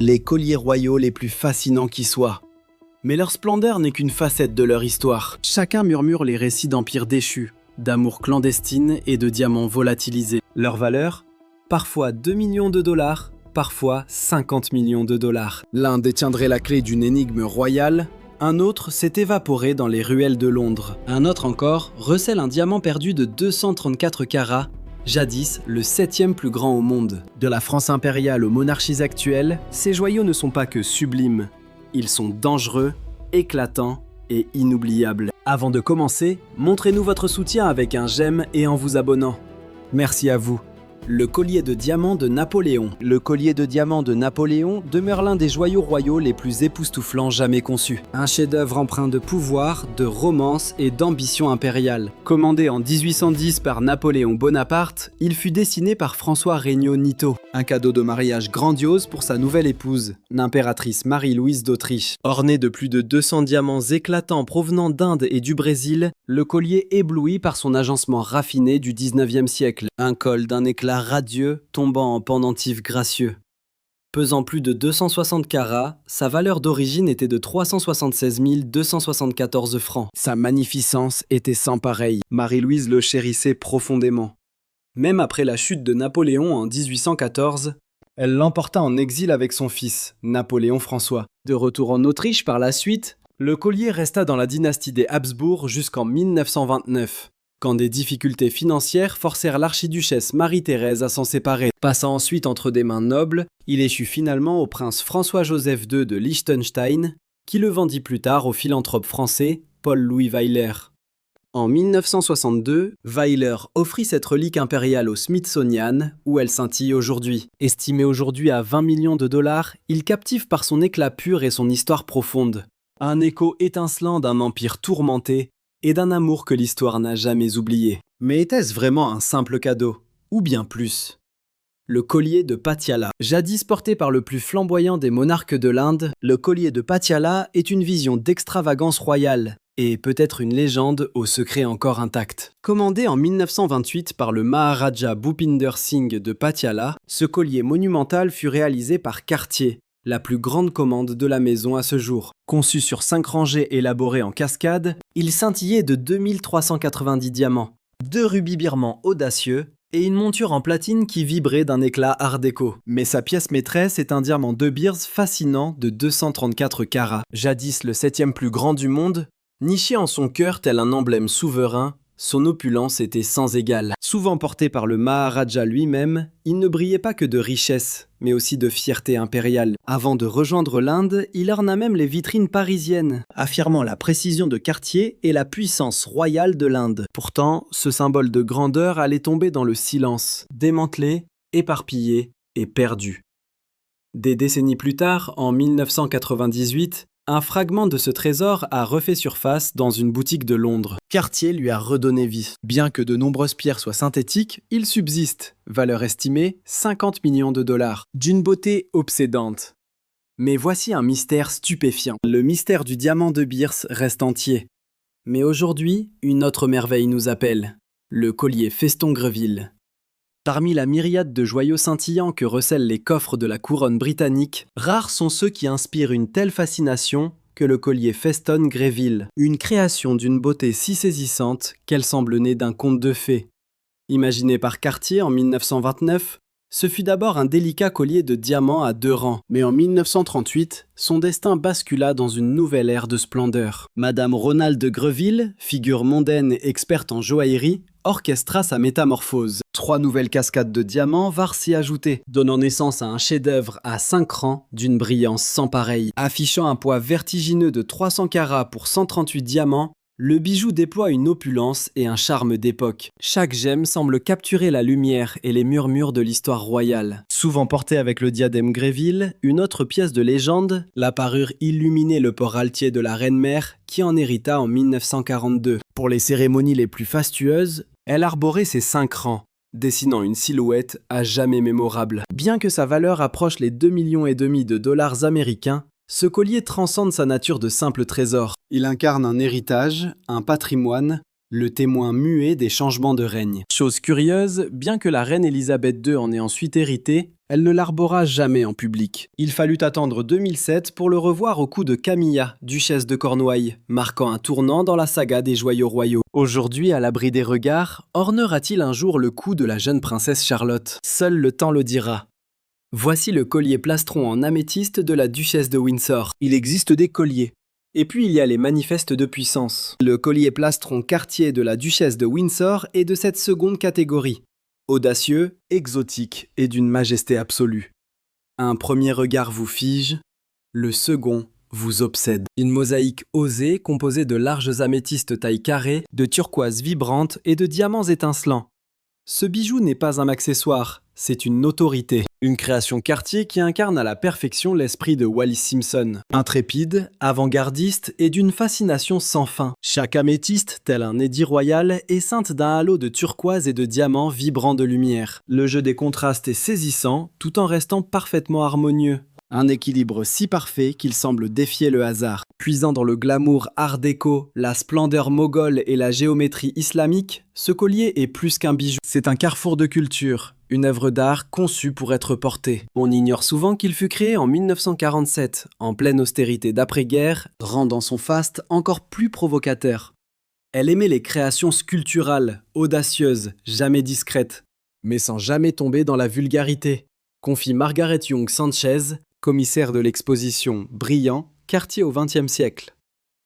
les colliers royaux les plus fascinants qui soient. Mais leur splendeur n'est qu'une facette de leur histoire. Chacun murmure les récits d'empires déchus, d'amour clandestine et de diamants volatilisés. Leur valeur ? Parfois 2 millions de dollars, parfois 50 millions de dollars. L'un détiendrait la clé d'une énigme royale, un autre s'est évaporé dans les ruelles de Londres. Un autre encore recèle un diamant perdu de 234 carats, jadis le 7e plus grand au monde. De la France impériale aux monarchies actuelles, ces joyaux ne sont pas que sublimes. Ils sont dangereux, éclatants et inoubliables. Avant de commencer, montrez-nous votre soutien avec un j'aime et en vous abonnant. Merci à vous. Le collier de diamant de Napoléon. Le collier de diamant de Napoléon demeure l'un des joyaux royaux les plus époustouflants jamais conçus. Un chef-d'œuvre empreint de pouvoir, de romance et d'ambition impériale. Commandé en 1810 par Napoléon Bonaparte, il fut dessiné par François Regnault-Nitot. Un cadeau de mariage grandiose pour sa nouvelle épouse, l'impératrice Marie-Louise d'Autriche. Orné de plus de 200 diamants éclatants provenant d'Inde et du Brésil, le collier éblouit par son agencement raffiné du 19e siècle. Un col d'un éclat radieux tombant en pendentifs gracieux. Pesant plus de 260 carats, sa valeur d'origine était de 376 274 francs. Sa magnificence était sans pareil. Marie-Louise le chérissait profondément. Même après la chute de Napoléon en 1814, elle l'emporta en exil avec son fils, Napoléon François. De retour en Autriche par la suite, le collier resta dans la dynastie des Habsbourg jusqu'en 1929. Quand des difficultés financières forcèrent l'archiduchesse Marie-Thérèse à s'en séparer. Passant ensuite entre des mains nobles, il échut finalement au prince François-Joseph II de Liechtenstein, qui le vendit plus tard au philanthrope français Paul-Louis Weiler. En 1962, Weiler offrit cette relique impériale au Smithsonian, où elle scintille aujourd'hui. Estimé aujourd'hui à 20 millions de dollars, il captive par son éclat pur et son histoire profonde. Un écho étincelant d'un empire tourmenté, et d'un amour que l'histoire n'a jamais oublié. Mais était-ce vraiment un simple cadeau ? Ou bien plus ? Le collier de Patiala. Jadis porté par le plus flamboyant des monarques de l'Inde, le collier de Patiala est une vision d'extravagance royale, et peut-être une légende au secret encore intact. Commandé en 1928 par le Maharaja Bhupinder Singh de Patiala, ce collier monumental fut réalisé par Cartier, la plus grande commande de la maison à ce jour. Conçu sur 5 rangées élaborées en cascade, il scintillait de 2390 diamants, 2 rubis birmans audacieux et une monture en platine qui vibrait d'un éclat art déco. Mais sa pièce maîtresse est un diamant de Beers fascinant de 234 carats. Jadis le 7e plus grand du monde, niché en son cœur tel un emblème souverain, son opulence était sans égale. Souvent porté par le Maharaja lui-même, il ne brillait pas que de richesse, mais aussi de fierté impériale. Avant de rejoindre l'Inde, il orna même les vitrines parisiennes, affirmant la précision de Cartier et la puissance royale de l'Inde. Pourtant, ce symbole de grandeur allait tomber dans le silence, démantelé, éparpillé et perdu. Des décennies plus tard, en 1998, un fragment de ce trésor a refait surface dans une boutique de Londres. Cartier lui a redonné vie. Bien que de nombreuses pierres soient synthétiques, il subsiste, valeur estimée 50 millions de dollars, d'une beauté obsédante. Mais voici un mystère stupéfiant. Le mystère du diamant de Beers reste entier. Mais aujourd'hui, une autre merveille nous appelle, le collier Feston Greville. Parmi la myriade de joyaux scintillants que recèlent les coffres de la couronne britannique, rares sont ceux qui inspirent une telle fascination que le collier Feston Greville, une création d'une beauté si saisissante qu'elle semble née d'un conte de fées. Imaginé par Cartier en 1929, ce fut d'abord un délicat collier de diamants à 2 rangs, mais en 1938, son destin bascula dans une nouvelle ère de splendeur. Madame Ronald de Greville, figure mondaine et experte en joaillerie, orchestra sa métamorphose. 3 nouvelles cascades de diamants vinrent s'y ajouter, donnant naissance à un chef-d'œuvre à 5 rangs d'une brillance sans pareille. Affichant un poids vertigineux de 300 carats pour 138 diamants, le bijou déploie une opulence et un charme d'époque. Chaque gemme semble capturer la lumière et les murmures de l'histoire royale. Souvent portée avec le diadème Greville, une autre pièce de légende, la parure illuminée le port altier de la reine-mère, qui en hérita en 1942. Pour les cérémonies les plus fastueuses, elle arborait ses 5 rangs, dessinant une silhouette à jamais mémorable. Bien que sa valeur approche les 2,5 millions de dollars américains, ce collier transcende sa nature de simple trésor. Il incarne un héritage, un patrimoine, le témoin muet des changements de règne. Chose curieuse, bien que la reine Elisabeth II en ait ensuite hérité, elle ne l'arbora jamais en public. Il fallut attendre 2007 pour le revoir au cou de Camilla, duchesse de Cornouailles, marquant un tournant dans la saga des joyaux royaux. Aujourd'hui, à l'abri des regards, ornera-t-il un jour le cou de la jeune princesse Charlotte? Seul le temps le dira. Voici le collier plastron en améthyste de la duchesse de Windsor. Il existe des colliers. Et puis il y a les manifestes de puissance. Le collier plastron Cartier de la duchesse de Windsor est de cette seconde catégorie. Audacieux, exotique et d'une majesté absolue. Un premier regard vous fige, le second vous obsède. Une mosaïque osée composée de larges améthystes taille carrée, de turquoises vibrantes et de diamants étincelants. Ce bijou n'est pas un accessoire, c'est une autorité. Une création Cartier qui incarne à la perfection l'esprit de Wallis Simpson. Intrépide, avant-gardiste et d'une fascination sans fin. Chaque améthyste, tel un édit royal, est ceinte d'un halo de turquoise et de diamants vibrants de lumière. Le jeu des contrastes est saisissant, tout en restant parfaitement harmonieux. Un équilibre si parfait qu'il semble défier le hasard. Puisant dans le glamour art déco, la splendeur moghole et la géométrie islamique, ce collier est plus qu'un bijou. C'est un carrefour de culture, une œuvre d'art conçue pour être portée. On ignore souvent qu'il fut créé en 1947, en pleine austérité d'après-guerre, rendant son faste encore plus provocateur. Elle aimait les créations sculpturales, audacieuses, jamais discrètes, mais sans jamais tomber dans la vulgarité, confie Margaret Young Sanchez, commissaire de l'exposition Brillant, Cartier au XXe siècle.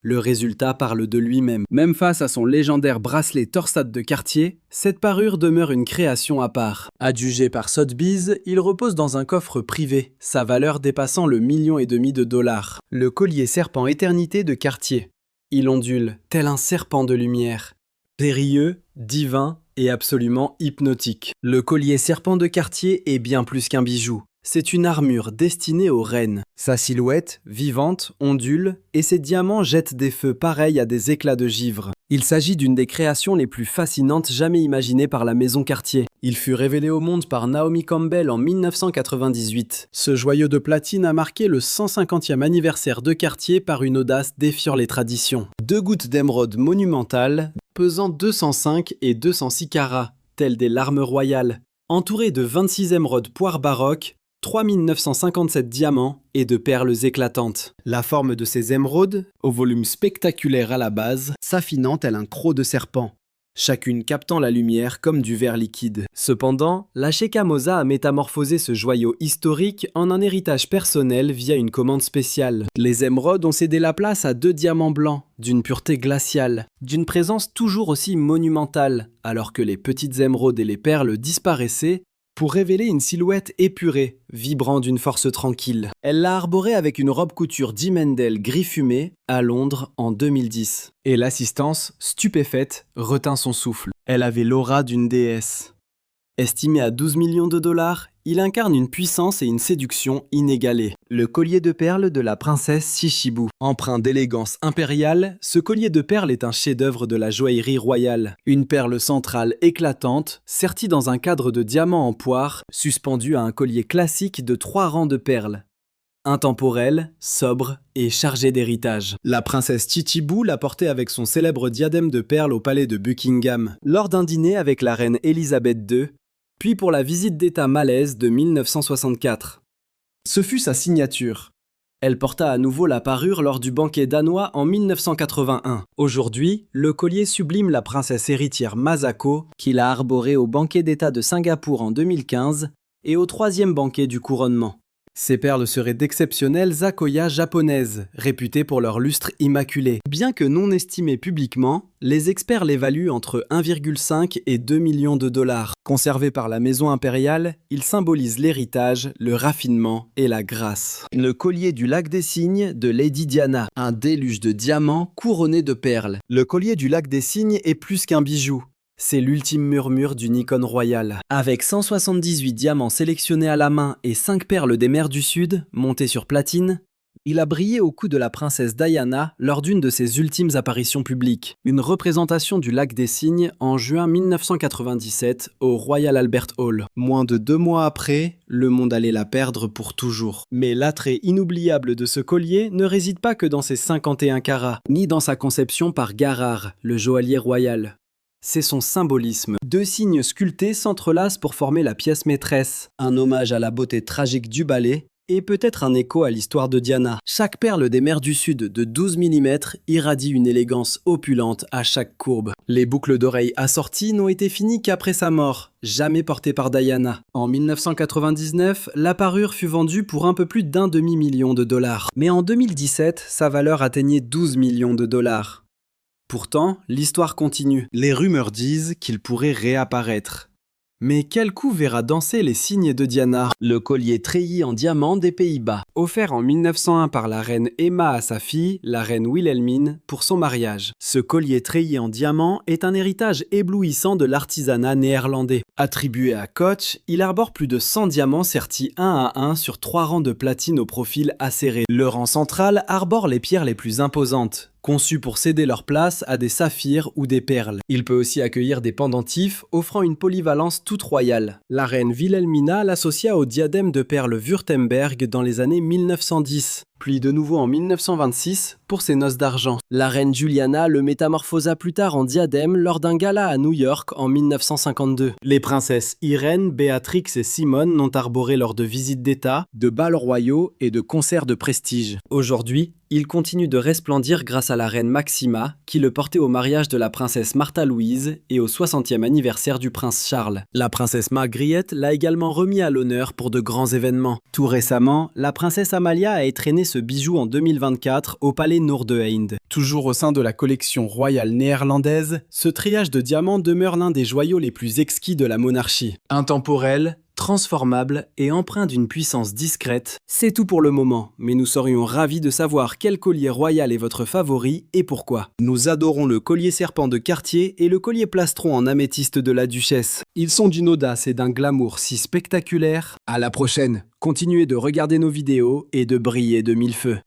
Le résultat parle de lui-même. Même face à son légendaire bracelet torsade de Cartier, cette parure demeure une création à part. Adjugé par Sotheby's, il repose dans un coffre privé, sa valeur dépassant le $1,5 million de dollars. Le collier serpent éternité de Cartier. Il ondule, tel un serpent de lumière. Périlleux, divin et absolument hypnotique. Le collier serpent de Cartier est bien plus qu'un bijou. C'est une armure destinée aux reines. Sa silhouette, vivante, ondule, et ses diamants jettent des feux pareils à des éclats de givre. Il s'agit d'une des créations les plus fascinantes jamais imaginées par la maison Cartier. Il fut révélé au monde par Naomi Campbell en 1998. Ce joyau de platine a marqué le 150e anniversaire de Cartier par une audace défiant les traditions. 2 gouttes d'émeraude monumentales, pesant 205 et 206 carats, telles des larmes royales, entourées de 26 émeraudes poires baroques, 3957 diamants et de perles éclatantes. La forme de ces émeraudes, au volume spectaculaire à la base, s'affinant tel un croc de serpent, chacune captant la lumière comme du verre liquide. Cependant, la Sheikha Moza a métamorphosé ce joyau historique en un héritage personnel via une commande spéciale. Les émeraudes ont cédé la place à 2 diamants blancs, d'une pureté glaciale, d'une présence toujours aussi monumentale, alors que les petites émeraudes et les perles disparaissaient, pour révéler une silhouette épurée, vibrant d'une force tranquille. Elle l'a arboré avec une robe couture d'Imendel gris fumé à Londres en 2010. Et l'assistance, stupéfaite, retint son souffle. Elle avait l'aura d'une déesse. Estimé à 12 millions de dollars, il incarne une puissance et une séduction inégalées. Le collier de perles de la princesse Chichibu. Empreint d'élégance impériale, ce collier de perles est un chef-d'œuvre de la joaillerie royale. Une perle centrale éclatante, sertie dans un cadre de diamants en poire, suspendue à un collier classique de 3 rangs de perles. Intemporel, sobre et chargé d'héritage. La princesse Chichibu l'a porté avec son célèbre diadème de perles au palais de Buckingham, lors d'un dîner avec la reine Elisabeth II, puis pour la visite d'État malaise de 1964. Ce fut sa signature. Elle porta à nouveau la parure lors du banquet danois en 1981. Aujourd'hui, le collier sublime la princesse héritière Masako, qui l'a arboré au banquet d'État de Singapour en 2015 et au 3e banquet du couronnement. Ces perles seraient d'exceptionnelles akoya japonaises, réputées pour leur lustre immaculé. Bien que non estimées publiquement, les experts l'évaluent entre 1,5 et 2 millions de dollars. Conservés par la maison impériale, ils symbolisent l'héritage, le raffinement et la grâce. Le collier du lac des Cygnes de Lady Diana, un déluge de diamants couronnés de perles. Le collier du lac des Cygnes est plus qu'un bijou. C'est l'ultime murmure d'une icône royale. Avec 178 diamants sélectionnés à la main et 5 perles des mers du Sud, montées sur platine, Il a brillé au cou de la princesse Diana lors d'une de ses ultimes apparitions publiques, une représentation du lac des Cygnes en juin 1997 au Royal Albert Hall. Moins de 2 mois après, le monde allait la perdre pour toujours. Mais l'attrait inoubliable de ce collier ne réside pas que dans ses 51 carats, ni dans sa conception par Garrard, le joaillier royal. C'est son symbolisme. 2 signes sculptés s'entrelacent pour former la pièce maîtresse, un hommage à la beauté tragique du ballet et peut-être un écho à l'histoire de Diana. Chaque perle des mers du Sud de 12 mm irradie une élégance opulente à chaque courbe. Les boucles d'oreilles assorties n'ont été finies qu'après sa mort, jamais portées par Diana. En 1999, la parure fut vendue pour un peu plus d'1 demi-million de dollars. Mais en 2017, sa valeur atteignait 12 millions de dollars. Pourtant, l'histoire continue. Les rumeurs disent qu'il pourrait réapparaître. Mais quel coup verra danser les signes de Diana? Le collier treillis en diamant des Pays-Bas, offert en 1901 par la reine Emma à sa fille, la reine Wilhelmine, pour son mariage. Ce collier treillis en diamant est un héritage éblouissant de l'artisanat néerlandais. Attribué à Coach, il arbore plus de 100 diamants sertis un à un sur 3 rangs de platine au profil acéré. Le rang central arbore les pierres les plus imposantes, conçus pour céder leur place à des saphirs ou des perles. Il peut aussi accueillir des pendentifs, offrant une polyvalence toute royale. La reine Wilhelmina l'associa au diadème de perles Württemberg dans les années 1910, puis de nouveau en 1926 pour ses noces d'argent. La reine Juliana le métamorphosa plus tard en diadème lors d'un gala à New York en 1952. Les princesses Irène, Béatrix et Simone l'ont arboré lors de visites d'État, de bals royaux et de concerts de prestige. Aujourd'hui, il continue de resplendir grâce à la reine Maxima, qui le portait au mariage de la princesse Martha Louise et au 60e anniversaire du prince Charles. La princesse Margriette l'a également remis à l'honneur pour de grands événements. Tout récemment, la princesse Amalia a étrenné ce bijou en 2024 au palais Noordeinde. Toujours au sein de la collection royale néerlandaise, ce treillage de diamants demeure l'un des joyaux les plus exquis de la monarchie. Intemporel, transformable et empreint d'une puissance discrète, c'est tout pour le moment, mais nous serions ravis de savoir quel collier royal est votre favori et pourquoi. Nous adorons le collier serpent de Cartier et le collier plastron en améthyste de la duchesse. Ils sont d'une audace et d'un glamour si spectaculaire. À la prochaine, continuez de regarder nos vidéos et de briller de mille feux.